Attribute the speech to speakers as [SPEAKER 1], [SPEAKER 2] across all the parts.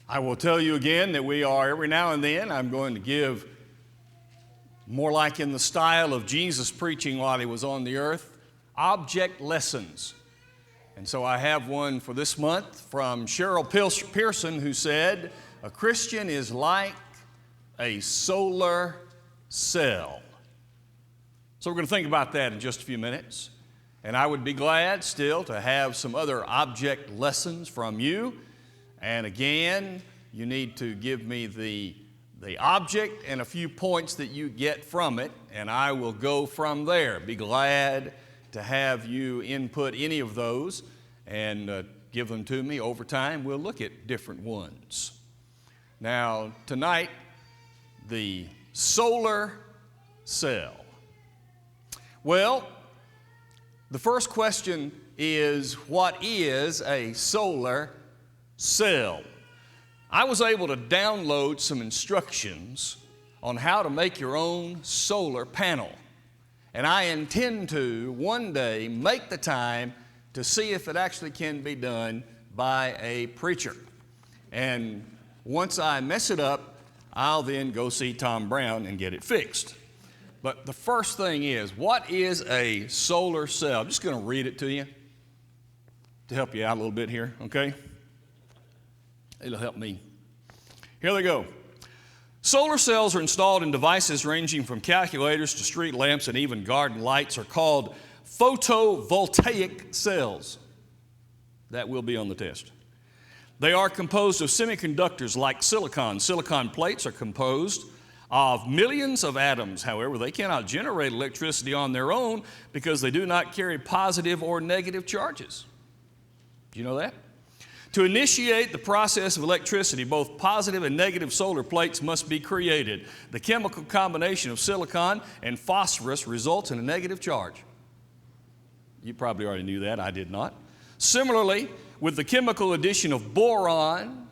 [SPEAKER 1] I will tell you again that we are, every now and then, I'm going to give more like in the style of Jesus preaching while he was on the earth, object lessons. And so I have one for this month from Cheryl Pearson, who said, a Christian is like a solar cell. So we're going to think about that in just a few minutes. And I would be glad still to have some other object lessons from you. And again, you need to give me the object and a few points that you get from it, and I will go from there. Be glad to have you input any of those and give them to me. Over time, we'll look at different ones. Now, tonight, the solar cell. Well, the first question is, what is a solar cell? I was able to download some instructions on how to make your own solar panel. And I intend to one day make the time to see if it actually can be done by a preacher. And once I mess it up, I'll then go see Tom Brown and get it fixed. But the first thing is, what is a solar cell? I'm just going to read it to you to help you out a little bit here, okay? It'll help me. Here they go. Solar cells are installed in devices ranging from calculators to street lamps and even garden lights, are called photovoltaic cells. That will be on the test. They are composed of semiconductors like silicon. Silicon plates are composed of millions of atoms. However, they cannot generate electricity on their own because they do not carry positive or negative charges. Do you know that? To initiate the process of electricity, both positive and negative solar plates must be created. The chemical combination of silicon and phosphorus results in a negative charge. You probably already knew that. I did not. Similarly, with the chemical addition of boron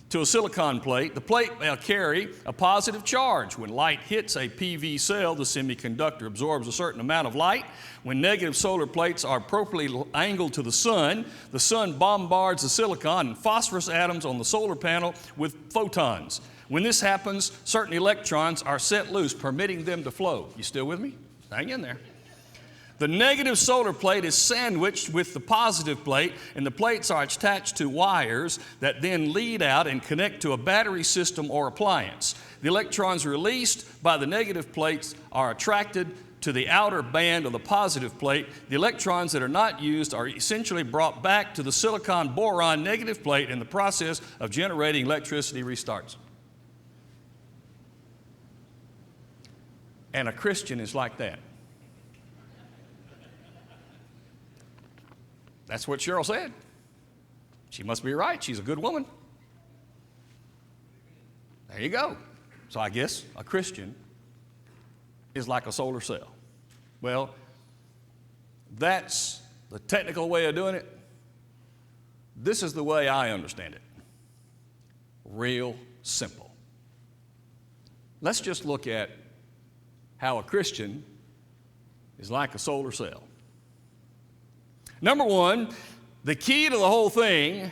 [SPEAKER 1] to a silicon plate, the plate will carry a positive charge. When light hits a PV cell, the semiconductor absorbs a certain amount of light. When negative solar plates are appropriately angled to the sun bombards the silicon and phosphorus atoms on the solar panel with photons. When this happens, certain electrons are set loose, permitting them to flow. You still with me? Hang in there. The negative solar plate is sandwiched with the positive plate, and the plates are attached to wires that then lead out and connect to a battery system or appliance. The electrons released by the negative plates are attracted to the outer band of the positive plate. The electrons that are not used are essentially brought back to the silicon boron negative plate, and the process of generating electricity restarts. And a Christian is like that. That's what Cheryl said. She must be right. She's a good woman. There you go. So I guess a Christian is like a solar cell. Well, that's the technical way of doing it. This is the way I understand it. Real simple. Let's just look at how a Christian is like a solar cell. Number one, the key to the whole thing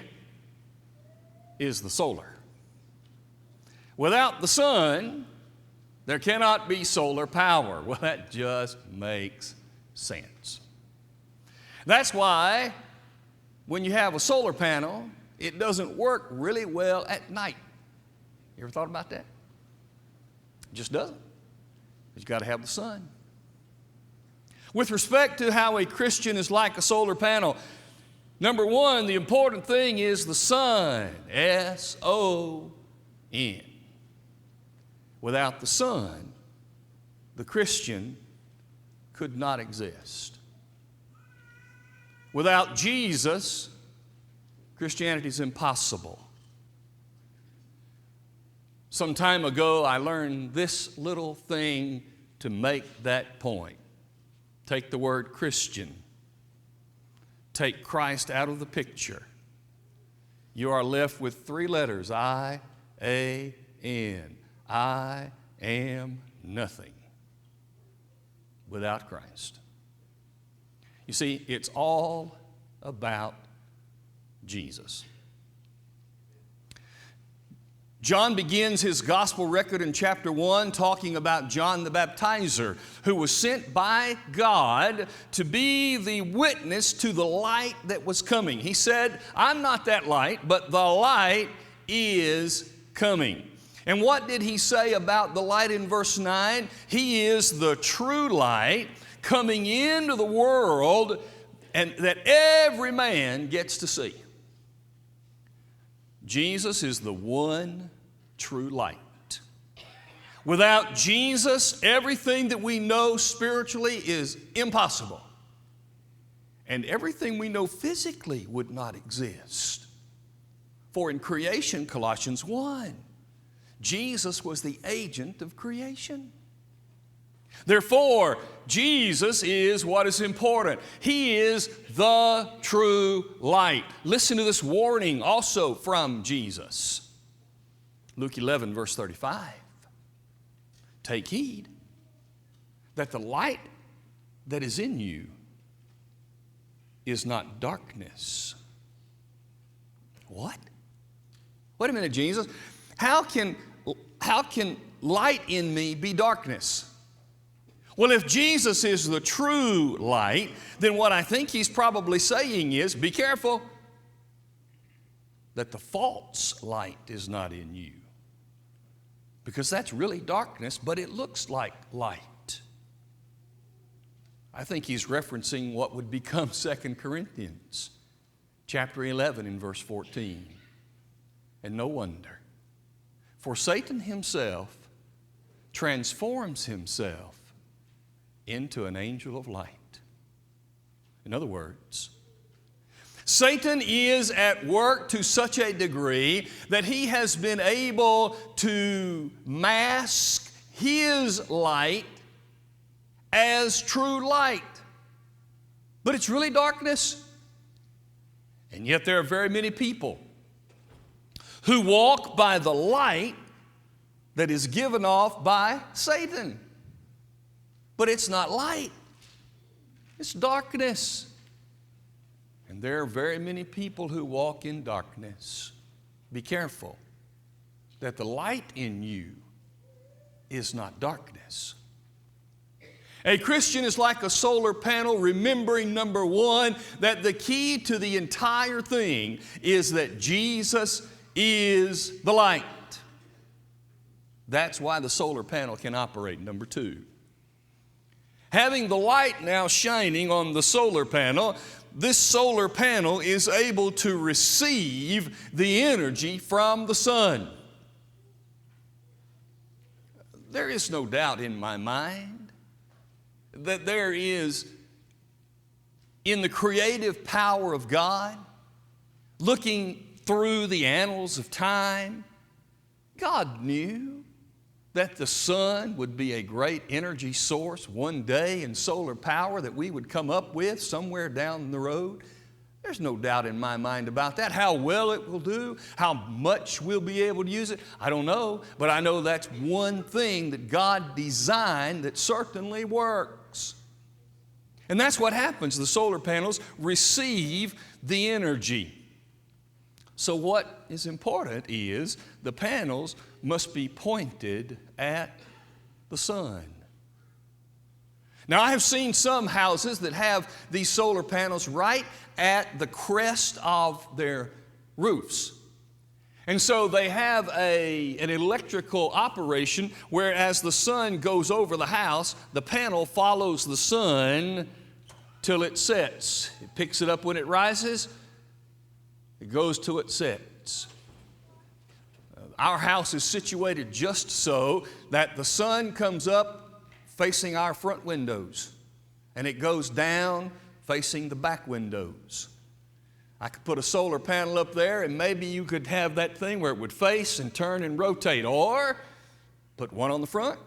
[SPEAKER 1] is the solar. Without the sun, there cannot be solar power. Well, that just makes sense. That's why when you have a solar panel, it doesn't work really well at night. You ever thought about that? It just doesn't. You've got to have the sun. With respect to how a Christian is like a solar panel, number one, the important thing is the sun, S-O-N. Without the sun, the Christian could not exist. Without Jesus, Christianity is impossible. Some time ago, I learned this little thing to make that point. Take the word Christian. Take Christ out of the picture. You are left with three letters, I-A-N. I am nothing without Christ. You see, it's all about Jesus. John begins his gospel record in chapter 1 talking about John the Baptizer, who was sent by God to be the witness to the light that was coming. He said, I'm not that light, but the light is coming. And what did he say about the light in verse 9? He is the true light coming into the world and that every man gets to see. Jesus is the one true light. Without Jesus, everything that we know spiritually is impossible. And everything we know physically would not exist. For in creation, Colossians 1, Jesus was the agent of creation. Therefore, Jesus is what is important. He is the true light. Listen to this warning also from Jesus. Luke 11, verse 35. Take heed that the light that is in you is not darkness. What? Wait a minute, Jesus. How can light in me be darkness? Well, if Jesus is the true light, then what I think he's probably saying is, be careful that the false light is not in you. Because that's really darkness, but it looks like light. I think he's referencing what would become 2 Corinthians chapter 11 in verse 14. And no wonder, for Satan himself transforms himself into an angel of light. In other words, Satan is at work to such a degree that he has been able to mask his light as true light. But it's really darkness. And yet there are very many people who walk by the light that is given off by Satan. But it's not light. It's darkness. And there are very many people who walk in darkness. Be careful that the light in you is not darkness. A Christian is like a solar panel, remembering, number one, that the key to the entire thing is that Jesus is the light. That's why the solar panel can operate. Number two, having the light now shining on the solar panel, this solar panel is able to receive the energy from the sun. There is no doubt in my mind that there is, in the creative power of God, looking through the annals of time, God knew that the sun would be a great energy source one day in solar power that we would come up with somewhere down the road. There's no doubt in my mind about that. How well it will do, how much we'll be able to use it, I don't know. But I know that's one thing that God designed that certainly works. And that's what happens. The solar panels receive the energy. So what is important is the panels must be pointed at the sun. Now, I have seen some houses that have these solar panels right at the crest of their roofs. And so they have an electrical operation where as the sun goes over the house, the panel follows the sun till it sets. It picks it up when it rises. It goes till it sets. Our house is situated just so that the sun comes up facing our front windows and it goes down facing the back windows. I could put a solar panel up there and maybe you could have that thing where it would face and turn and rotate, or put one on the front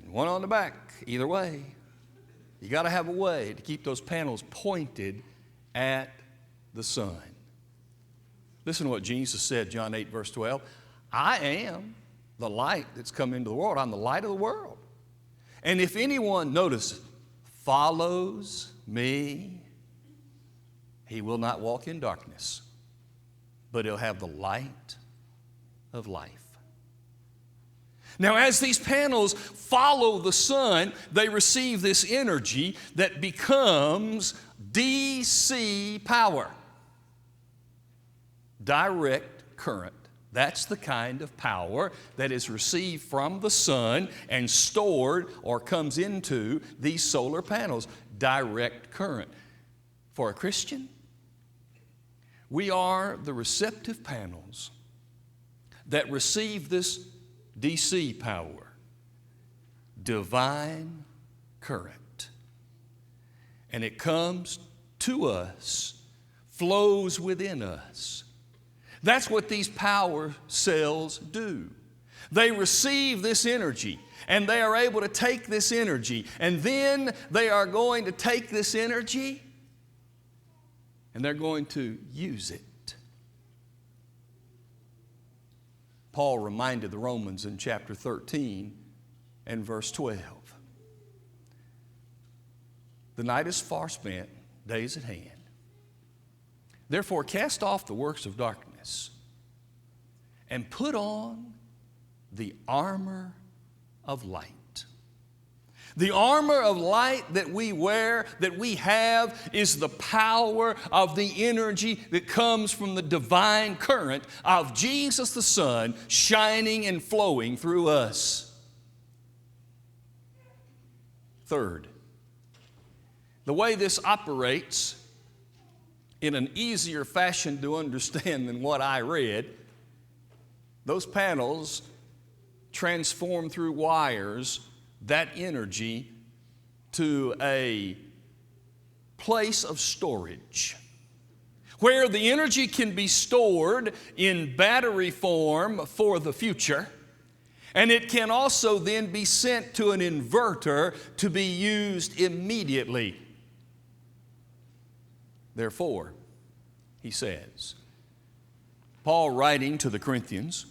[SPEAKER 1] and one on the back. Either way, you got to have a way to keep those panels pointed at the sun. Listen to what Jesus said, John 8, verse 12. I am the light that's come into the world. I'm the light of the world. And if anyone, notice, follows me, he will not walk in darkness, but he'll have the light of life. Now, as these panels follow the sun, they receive this energy that becomes DC power. Direct current. That's the kind of power that is received from the sun and stored or comes into these solar panels. Direct current. For a Christian, we are the receptive panels that receive this DC power, divine current. And it comes to us, flows within us. That's what these power cells do. They receive this energy, and they are able to take this energy, and then they are going to take this energy and they're going to use it. Paul reminded the Romans in chapter 13 and verse 12. The night is far spent, day is at hand. Therefore cast off the works of darkness and put on the armor of light. The armor of light that we wear, that we have, is the power of the energy that comes from the divine current of Jesus the Son shining and flowing through us. Third, the way this operates in an easier fashion to understand than what I read, those panels transform through wires that energy to a place of storage where the energy can be stored in battery form for the future, and it can also then be sent to an inverter to be used immediately. Therefore, he says, Paul writing to the Corinthians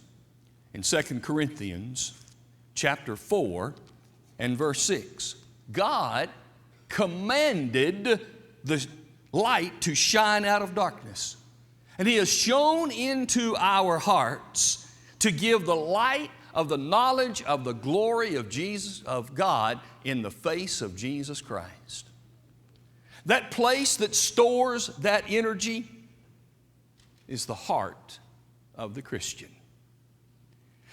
[SPEAKER 1] in 2 Corinthians chapter 4 and verse 6, God commanded the light to shine out of darkness, and He has shone into our hearts to give the light of the knowledge of the glory of Jesus, of God, in the face of Jesus Christ. That place that stores that energy is the heart of the Christian.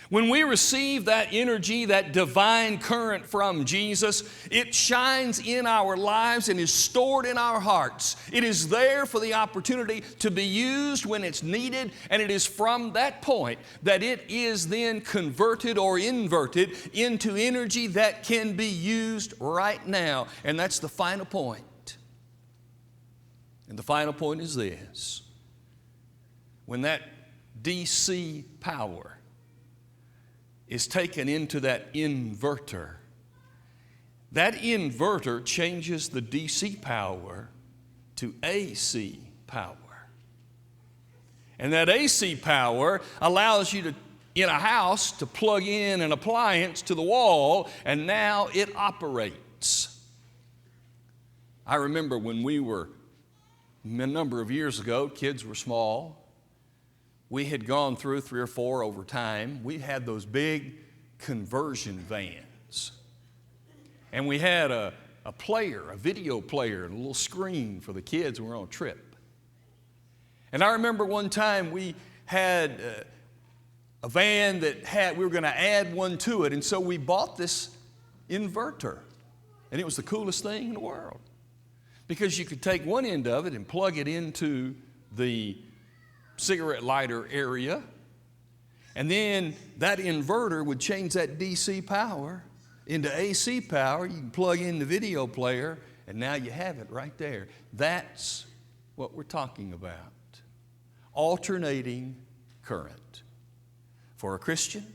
[SPEAKER 1] When we receive that energy, that divine current from Jesus, it shines in our lives and is stored in our hearts. It is there for the opportunity to be used when it's needed, and it is from that point that it is then converted or inverted into energy that can be used right now. And that's the final point. And the final point is this: when that DC power is taken into that inverter, that inverter changes the DC power to AC power. And that AC power allows you to, in a house, to plug in an appliance to the wall, and now it operates. I remember when we were, a number of years ago, kids were small. We had gone through 3 or 4 over time. We had those big conversion vans. And we had a player, a video player, and a little screen for the kids when we were on a trip. And I remember one time we had a van that we were going to add one to it, and so we bought this inverter. And it was the coolest thing in the world, because you could take one end of it and plug it into the cigarette lighter area, and then that inverter would change that DC power into AC power. You can plug in the video player, and now you have it right there. That's what we're talking about. Alternating current. For a Christian,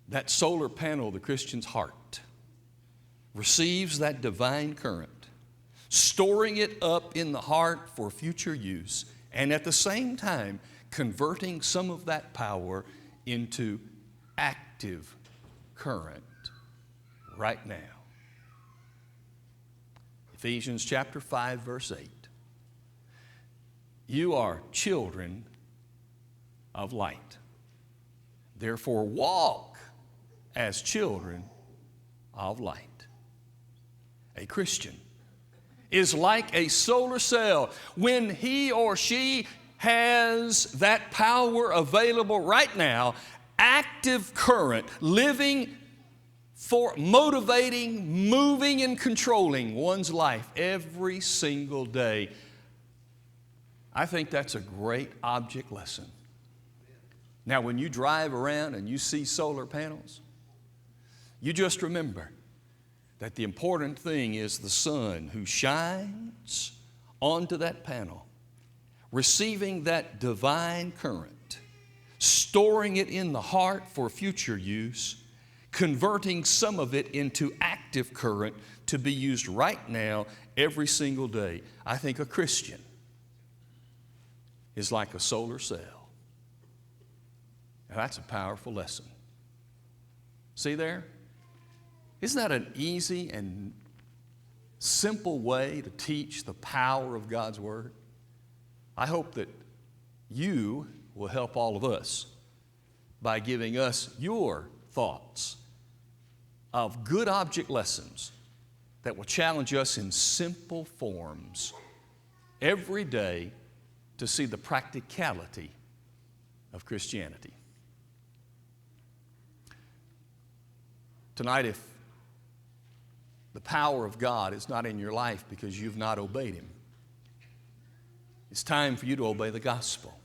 [SPEAKER 1] that solar panel, the Christian's heart, receives that divine current, storing it up in the heart for future use, and at the same time converting some of that power into active current right now. Ephesians chapter 5, verse 8. You are children of light. Therefore, walk as children of light. A Christian is like a solar cell. When he or she has that power available right now, active current, living for motivating, moving, and controlling one's life every single day. I think that's a great object lesson. Now, when you drive around and you see solar panels, you just remember that the important thing is the sun who shines onto that panel, receiving that divine current, storing it in the heart for future use, converting some of it into active current to be used right now every single day. I think a Christian is like a solar cell. Now, that's a powerful lesson. See there? Isn't that an easy and simple way to teach the power of God's Word? I hope that you will help all of us by giving us your thoughts of good object lessons that will challenge us in simple forms every day to see the practicality of Christianity. Tonight, if the power of God is not in your life because you've not obeyed Him, it's time for you to obey the gospel,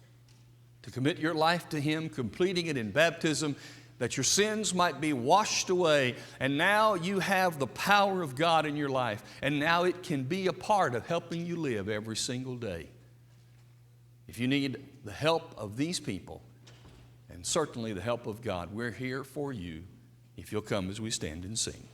[SPEAKER 1] to commit your life to Him, completing it in baptism, that your sins might be washed away, and now you have the power of God in your life, and now it can be a part of helping you live every single day. If you need the help of these people, and certainly the help of God, we're here for you if you'll come as we stand and sing.